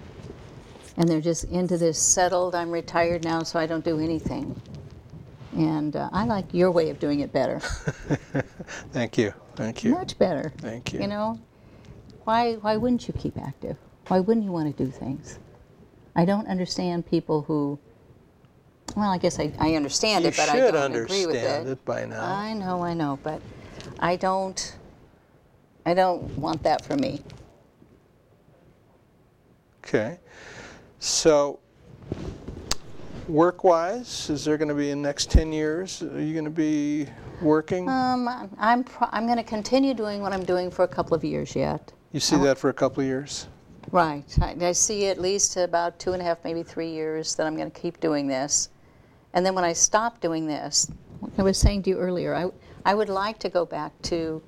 And they're just into this settled, I'm retired now, so I don't do anything. And I like your way of doing it better. Thank you. Thank you. Much better. Thank you. You know, why wouldn't you keep active? Why wouldn't you want to do things? I don't understand people who, well, I guess I understand it, but I don't agree with it. You should understand it by now. I know, but I don't want that for me. Okay. So, work-wise, is there going to be in the next 10 years, are you going to be working? I'm going to continue doing what I'm doing for a couple of years yet. You see that for a couple of years? Right. I see at least about 2.5, maybe 3 years that I'm going to keep doing this. And then when I stop doing this, like I was saying to you earlier, I would like to go back to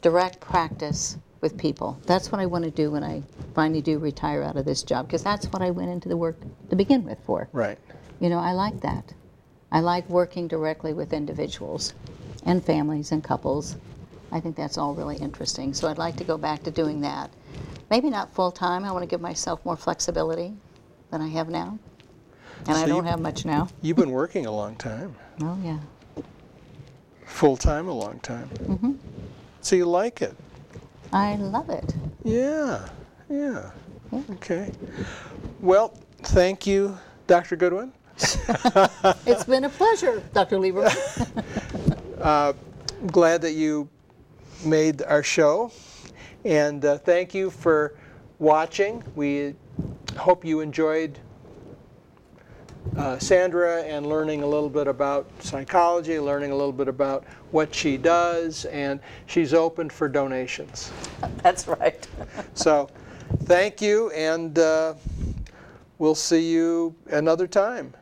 direct practice with people. That's what I want to do when I finally do retire out of this job, because that's what I went into the work to begin with for. Right. You know, I like that. I like working directly with individuals and families and couples. I think that's all really interesting. So I'd like to go back to doing that. Maybe not full-time. I want to give myself more flexibility than I have now. And I don't have much now. You've been working a long time. Oh, yeah. Full-time a long time. Mm-hmm. So you like it? I love it. Yeah. Okay. Well, thank you, Dr. Goodwin. It's been a pleasure, Dr. Lieberman. Glad that you made our show. And thank you for watching. We hope you enjoyed Sandra and learning a little bit about psychology, learning a little bit about what she does, and she's open for donations. That's right. So thank you, and we'll see you another time.